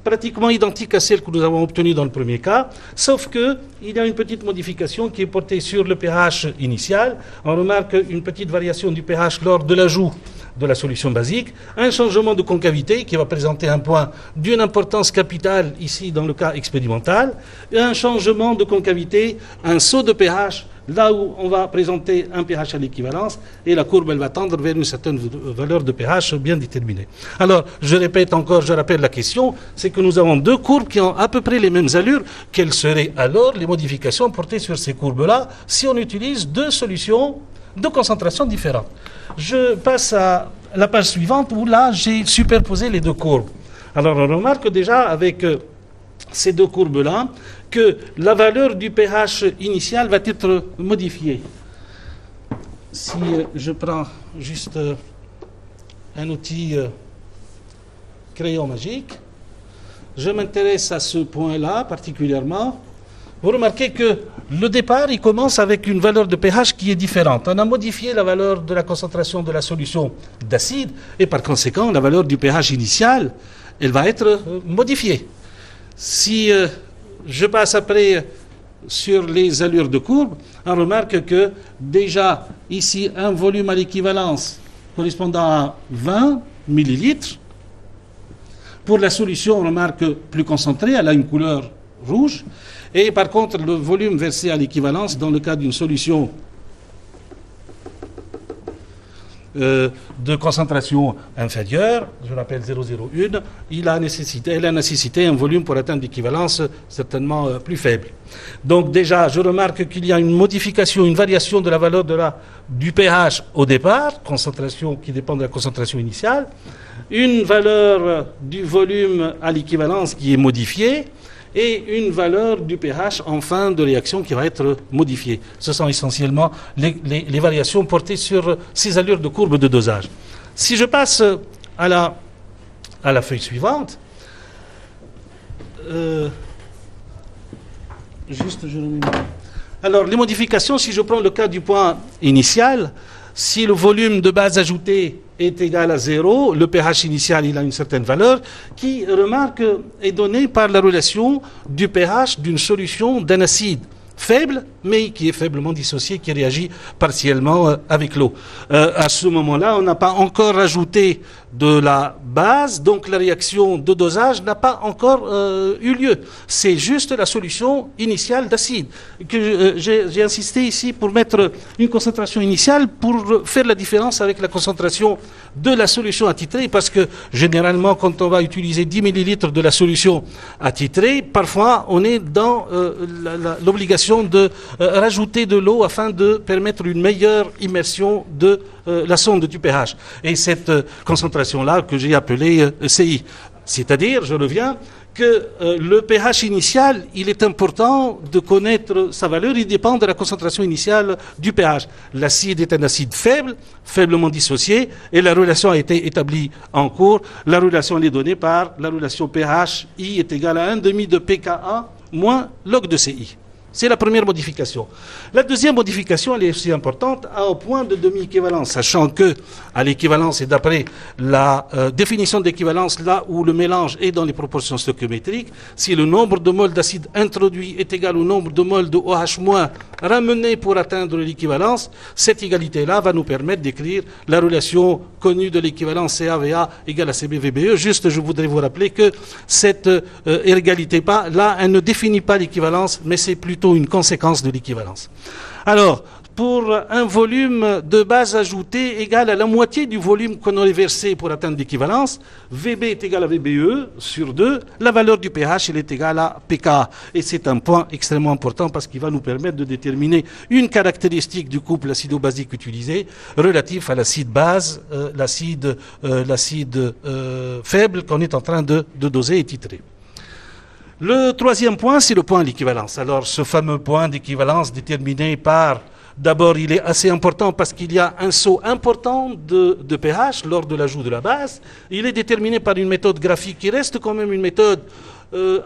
pratiquement identique à celle que nous avons obtenue dans le premier cas, sauf qu'il y a une petite modification qui est portée sur le pH initial. On remarque une petite variation du pH lors de l'ajout de la solution basique, un changement de concavité qui va présenter un point d'une importance capitale ici dans le cas expérimental, et un changement de concavité, un saut de pH, là où on va présenter un pH à l'équivalence, et la courbe elle va tendre vers une certaine valeur de pH bien déterminée. Alors, je répète encore, je rappelle la question, c'est que nous avons deux courbes qui ont à peu près les mêmes allures. Quelles seraient alors les modifications portées sur ces courbes-là si on utilise deux solutions de concentration différentes? Je passe à la page suivante où là j'ai superposé les deux courbes. Alors on remarque déjà avec ces deux courbes-là que la valeur du pH initial va être modifiée. Si je prends juste un outil crayon magique, je m'intéresse à ce point-là particulièrement. Vous remarquez que le départ, il commence avec une valeur de pH qui est différente. On a modifié la valeur de la concentration de la solution d'acide et par conséquent, la valeur du pH initial, elle va être modifiée. Si je passe après sur les allures de courbe, on remarque que déjà ici, un volume à l'équivalence correspondant à 20 millilitres. Pour la solution, on remarque plus concentrée, elle a une couleur rouge. Et par contre, le volume versé à l'équivalence, dans le cas d'une solution de concentration inférieure, je rappelle 0,01, elle a nécessité un volume pour atteindre l'équivalence certainement plus faible. Donc déjà, je remarque qu'il y a une modification, une variation de la valeur du pH au départ, concentration qui dépend de la concentration initiale, une valeur du volume à l'équivalence qui est modifiée, et une valeur du pH en fin de réaction qui va être modifiée. Ce sont essentiellement les variations portées sur ces allures de courbe de dosage. Si je passe à la feuille suivante, alors les modifications, si je prends le cas du point initial, si le volume de base ajouté est égal à 0, le pH initial il a une certaine valeur qui, remarque, est donnée par la relation du pH d'une solution d'un acide faible, mais qui est faiblement dissocié, qui réagit partiellement avec l'eau. À ce moment-là, on n'a pas encore ajouté de la base, donc la réaction de dosage n'a pas encore eu lieu. C'est juste la solution initiale d'acide. J'ai insisté ici pour mettre une concentration initiale pour faire la différence avec la concentration de la solution attitrée, parce que généralement, quand on va utiliser 10 millilitres de la solution attitrée, parfois on est dans l'obligation de rajouter de l'eau afin de permettre une meilleure immersion de la sonde du pH. Et cette concentration-là que j'ai appelée CI. C'est-à-dire, je reviens, que le pH initial, il est important de connaître sa valeur, il dépend de la concentration initiale du pH. L'acide est un acide faible, faiblement dissocié, et la relation a été établie en cours. La relation elle est donnée par la relation pH I est égal à 1,5 de pKa moins log de CI. C'est la première modification. La deuxième modification, elle est aussi importante, au point de demi-équivalence, sachant que à l'équivalence et d'après la définition d'équivalence, là où le mélange est dans les proportions stoichiométriques, si le nombre de moles d'acide introduit est égal au nombre de moles de OH- ramené pour atteindre l'équivalence, cette égalité-là va nous permettre d'écrire la relation connue de l'équivalence CAVA égale à CBVBE. Juste, je voudrais vous rappeler que cette égalité-là, elle ne définit pas l'équivalence, mais c'est plutôt une conséquence de l'équivalence. Alors, pour un volume de base ajoutée égal à la moitié du volume qu'on aurait versé pour atteindre l'équivalence. VB est égal à VBE sur 2. La valeur du pH, elle est égale à pKa. Et c'est un point extrêmement important parce qu'il va nous permettre de déterminer une caractéristique du couple acido-basique utilisé relatif à l'acide base, l'acide faible qu'on est en train de doser et titrer. Le troisième point, c'est le point d'équivalence. Alors, ce fameux point d'équivalence déterminé par, d'abord, il est assez important parce qu'il y a un saut important de pH lors de l'ajout de la base. Il est déterminé par une méthode graphique qui reste quand même une méthode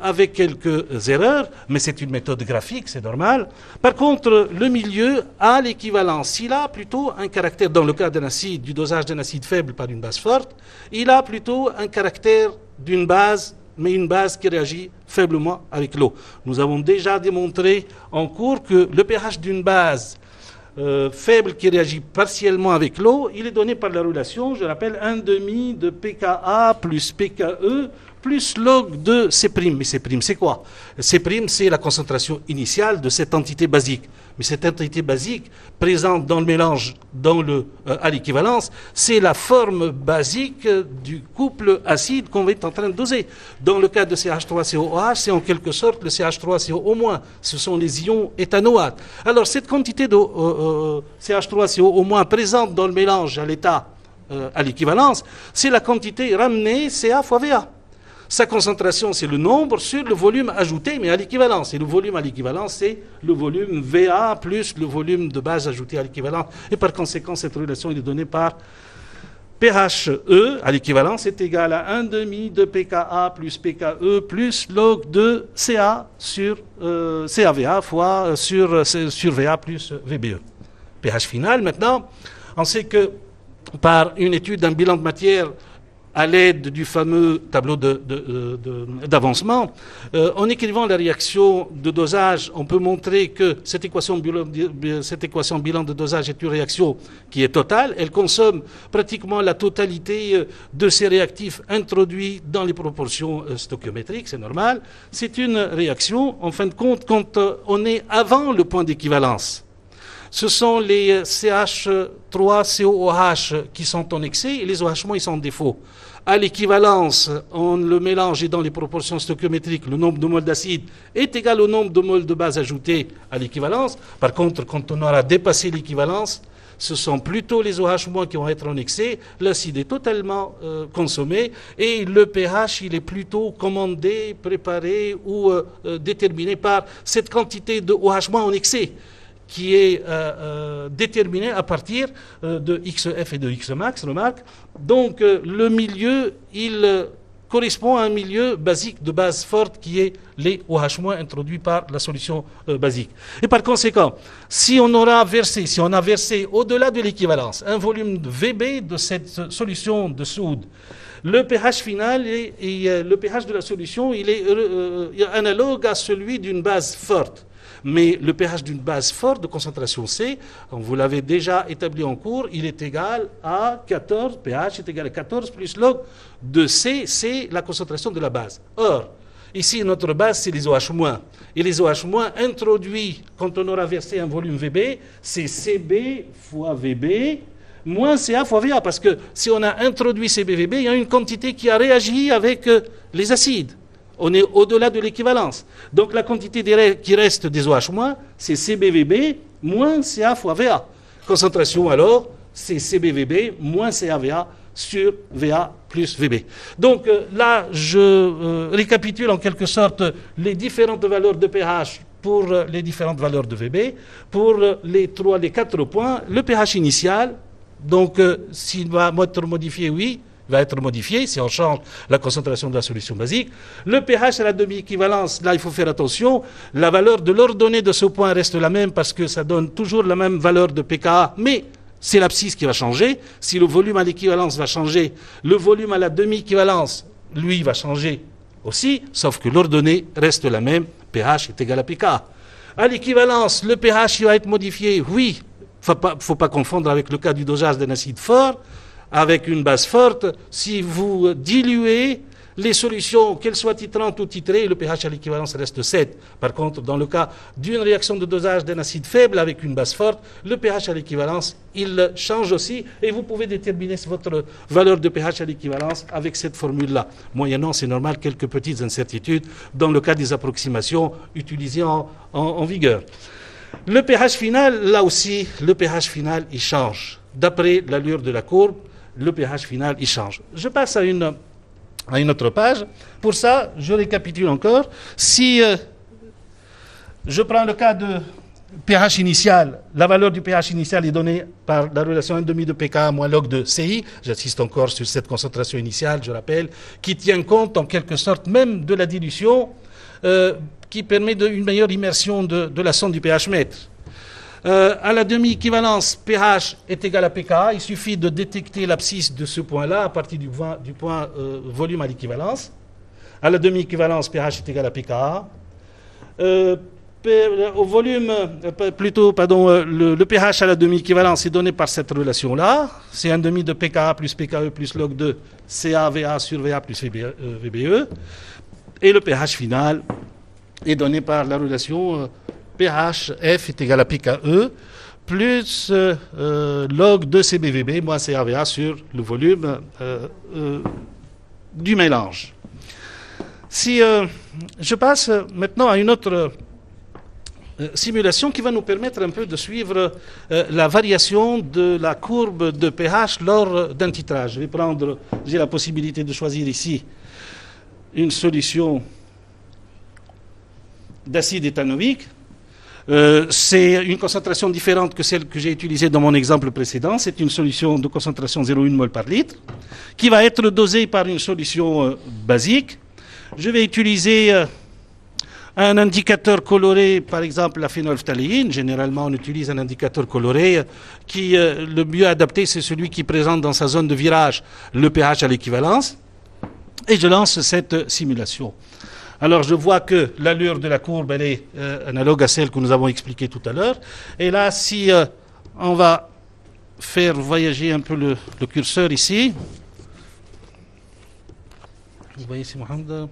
avec quelques erreurs, mais c'est une méthode graphique, c'est normal. Par contre, le milieu a l'équivalence. Il a plutôt un caractère, dans le cas d'un acide, du dosage d'un acide faible par une base forte, il a plutôt un caractère d'une base, mais une base qui réagit faiblement avec l'eau. Nous avons déjà démontré en cours que le pH d'une base faible qui réagit partiellement avec l'eau, il est donné par la relation, je rappelle, 1/2 de pKa plus pKe plus log de C'. Mais C', c'est quoi? C', c'est la concentration initiale de cette entité basique. Mais cette entité basique présente dans le mélange, à l'équivalence, c'est la forme basique du couple acide qu'on est en train de doser. Dans le cas de CH3COOH, c'est en quelque sorte le CH3CO-. Ce sont les ions éthanoates. Alors cette quantité de CH3CO- présente dans le mélange à l'état à l'équivalence, c'est la quantité ramenée Ca fois Va. Sa concentration, c'est le nombre sur le volume ajouté, mais à l'équivalence. Et le volume à l'équivalence, c'est le volume Va plus le volume de base ajouté à l'équivalence. Et par conséquent, cette relation est donnée par pHe à l'équivalence est égal à 1/2 de pKa plus pKe plus log de Ca sur CaVa fois sur Va plus VBE. pH final, maintenant, on sait que par une étude d'un bilan de matière à l'aide du fameux tableau d'avancement, en écrivant la réaction de dosage, on peut montrer que cette équation bilan de dosage est une réaction qui est totale. Elle consomme pratiquement la totalité de ces réactifs introduits dans les proportions stoichiométriques, c'est normal. C'est une réaction, en fin de compte, quand on est avant le point d'équivalence. Ce sont les CH3COOH qui sont en excès et les OH- ils sont en défaut. À l'équivalence, on le mélange et dans les proportions stoichiométriques, le nombre de moles d'acide est égal au nombre de moles de base ajoutés à l'équivalence. Par contre, quand on aura dépassé l'équivalence, ce sont plutôt les OH- qui vont être en excès. L'acide est totalement consommé et le pH, il est plutôt commandé, préparé ou déterminé par cette quantité de OH- en excès, qui est déterminé à partir de XF et de Xmax, remarque. Donc le milieu, il correspond à un milieu basique de base forte qui est les OH- introduits par la solution basique. Et par conséquent, si on a versé au-delà de l'équivalence un volume de VB de cette solution de soude, le pH final et le pH de la solution, il est analogue à celui d'une base forte. Mais le pH d'une base forte de concentration C, vous l'avez déjà établi en cours, il est égal à 14, pH est égal à 14 plus log de C, c'est la concentration de la base. Or, ici, notre base, c'est les OH-. Et les OH- introduits, quand on aura versé un volume VB, c'est CB fois VB moins Ca fois Va. Parce que si on a introduit CBVB, il y a une quantité qui a réagi avec les acides. On est au-delà de l'équivalence. Donc la quantité qui reste des OH-, c'est CBVB moins Ca fois Va. Concentration alors, c'est CBVB moins CaVa sur Va plus VB. Donc là, je récapitule en quelque sorte les différentes valeurs de pH pour les différentes valeurs de VB. Pour les 4 points, le pH initial, donc s'il va être modifié, oui, va être modifié si on change la concentration de la solution basique. Le pH à la demi-équivalence, là il faut faire attention, la valeur de l'ordonnée de ce point reste la même parce que ça donne toujours la même valeur de pKa, mais c'est l'abscisse qui va changer. Si le volume à l'équivalence va changer, le volume à la demi-équivalence, lui, va changer aussi, sauf que l'ordonnée reste la même, pH est égal à pKa. À l'équivalence, le pH va être modifié, oui, il ne faut pas confondre avec le cas du dosage d'un acide fort, avec une base forte. Si vous diluez les solutions, qu'elles soient titrantes ou titrées, le pH à l'équivalence reste 7. Par contre, dans le cas d'une réaction de dosage d'un acide faible avec une base forte, le pH à l'équivalence, il change aussi et vous pouvez déterminer votre valeur de pH à l'équivalence avec cette formule-là. Moyennant, c'est normal, quelques petites incertitudes dans le cas des approximations utilisées en vigueur. Le pH final, là aussi, le pH final, il change. D'après l'allure de la courbe, le pH final, il change. Je passe à une autre page. Pour ça, je récapitule encore. Si je prends le cas de pH initial, la valeur du pH initial est donnée par la relation 1,5 de pKa moins log de CI. J'insiste encore sur cette concentration initiale, je rappelle, qui tient compte en quelque sorte même de la dilution, qui permet une meilleure immersion de la sonde du pH mètre. À la demi-équivalence, pH est égal à pKa. Il suffit de détecter l'abscisse de ce point-là à partir du point volume à l'équivalence. À la demi-équivalence, pH est égal à pKa. Au volume, le pH à la demi-équivalence est donné par cette relation-là. C'est 1,5 de pKa plus pKe plus log de CA/VA sur VA plus VBE. Et le pH final est donné par la relation pH F est égal à pKe plus log de CBVB moins CAVA sur le volume du mélange. Si je passe maintenant à une autre simulation qui va nous permettre un peu de suivre la variation de la courbe de pH lors d'un titrage. J'ai la possibilité de choisir ici une solution d'acide éthanoïque. C'est une concentration différente que celle que j'ai utilisée dans mon exemple précédent. C'est une solution de concentration 0,1 mol par litre qui va être dosée par une solution basique. Je vais utiliser un indicateur coloré, par exemple la phénolphtaléine. Généralement, on utilise un indicateur coloré qui, le mieux adapté, c'est celui qui présente dans sa zone de virage le pH à l'équivalence. Et je lance cette simulation. Alors, je vois que l'allure de la courbe, elle est analogue à celle que nous avons expliquée tout à l'heure. Et là, si on va faire voyager un peu le curseur ici. Vous voyez ici, Mohamed.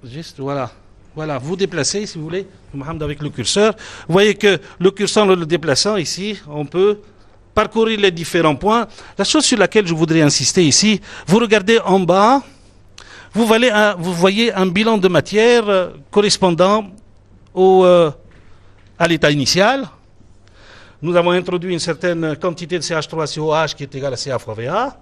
Juste, voilà. Voilà, vous déplacez, si vous voulez, Mohamed, avec le curseur. Vous voyez que le curseur, le déplaçant ici, on peut parcourir les différents points. La chose sur laquelle je voudrais insister ici, vous regardez en bas, vous voyez un bilan de matière correspondant à l'état initial. Nous avons introduit une certaine quantité de CH3COH qui est égale à CA fois VA.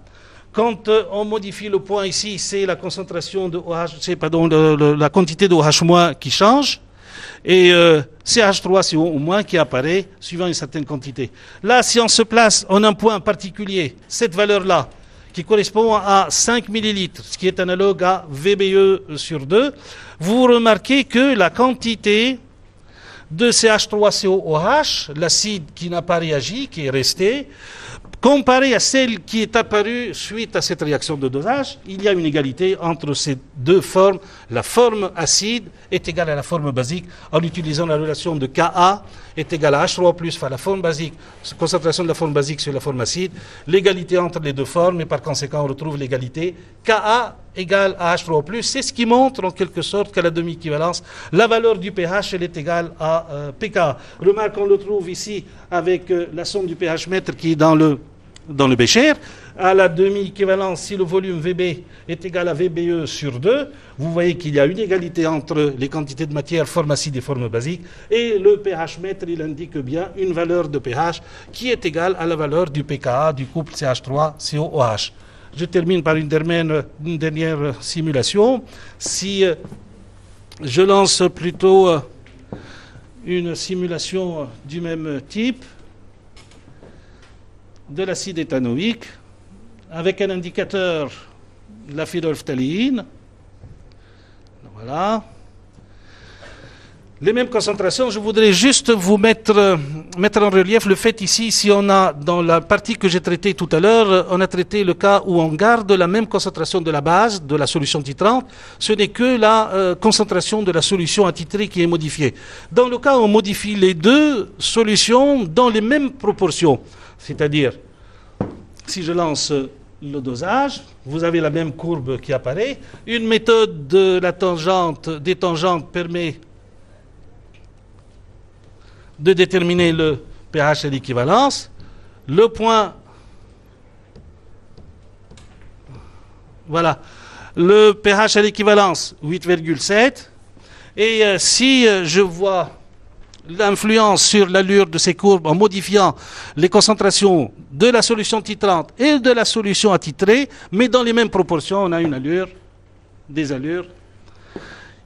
Quand on modifie le point ici, c'est la concentration de OH, la quantité de OH- qui change. Et CH3CO- qui apparaît suivant une certaine quantité. Là, si on se place en un point particulier, cette valeur-là, qui correspond à 5 millilitres, ce qui est analogue à VBE sur 2, vous remarquez que la quantité de CH3COOH, l'acide qui n'a pas réagi, qui est resté, comparée à celle qui est apparue suite à cette réaction de dosage, il y a une égalité entre ces deux formes. La forme acide est égale à la forme basique en utilisant la relation de Ka est égale à H3+, enfin la forme basique, concentration de la forme basique sur la forme acide, l'égalité entre les deux formes, et par conséquent on retrouve l'égalité Ka égale à H3+. C'est ce qui montre en quelque sorte qu'à la demi-équivalence, la valeur du pH elle est égale à pK. Remarque, on le trouve ici avec la sonde du pH mètre qui est dans le bécher. À la demi-équivalence, si le volume VB est égal à VBE sur 2, vous voyez qu'il y a une égalité entre les quantités de matière, forme acide et forme basique, et le pH mètre, il indique bien une valeur de pH qui est égale à la valeur du pKa du couple CH3COOH. Je termine par une dernière simulation. Si je lance plutôt une simulation du même type, de l'acide éthanoïque, avec un indicateur de la phénolphtaléine. Voilà. Les mêmes concentrations, je voudrais juste vous mettre en relief le fait ici, si on a, dans la partie que j'ai traitée tout à l'heure, on a traité le cas où on garde la même concentration de la base, de la solution titrante, ce n'est que la concentration de la solution attitrée qui est modifiée. Dans le cas où on modifie les deux solutions dans les mêmes proportions, c'est-à-dire, si je lance le dosage. Vous avez la même courbe qui apparaît. Une méthode de la tangente, des tangentes permet de déterminer le pH à l'équivalence. Le point, voilà, le pH à l'équivalence 8,7. Et si je vois l'influence sur l'allure de ces courbes en modifiant les concentrations de la solution titrante et de la solution attitrée, mais dans les mêmes proportions, on a une allure, des allures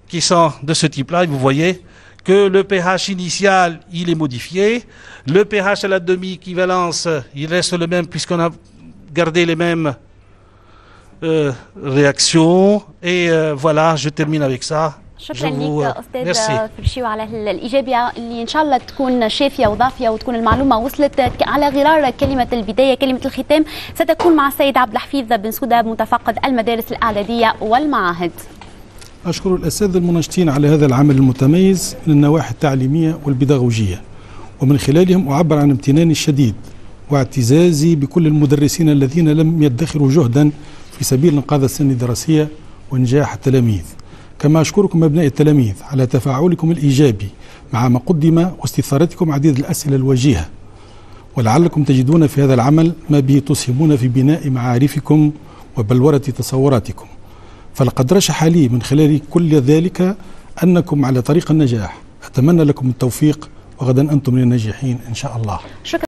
qui sont de ce type-là. Et vous voyez que le pH initial, il est modifié. Le pH à la demi-équivalence, il reste le même puisqu'on a gardé les mêmes réactions. Et voilà, je termine avec ça. شكرا لك استاذ فرشيو على الاجابه اللي ان شاء الله تكون شافيه وضافيه وتكون المعلومه وصلت. على غرار كلمه البدايه كلمه الختام ستكون مع السيد عبد الحفيظ بن سوده متفقد المدارس الاعداديه والمعاهد. أشكر الأساتذة المناشطين على هذا العمل المتميز من النواحي التعليمية والبيداغوجية، ومن خلالهم أعبر عن امتناني الشديد واعتزازي بكل المدرسين الذين لم يدخروا جهدا في سبيل إنقاذ السنة الدراسية ونجاح التلاميذ. كما أشكركم أبناء التلاميذ على تفاعلكم الإيجابي مع ما قدم واستثارتكم عديد الأسئلة الوجيهة، ولعلكم تجدون في هذا العمل ما به تسهمون في بناء معارفكم وبلورة تصوراتكم. فلقد رشح لي من خلال كل ذلك أنكم على طريق النجاح. أتمنى لكم التوفيق وغدا أنتم من الناجحين إن شاء الله.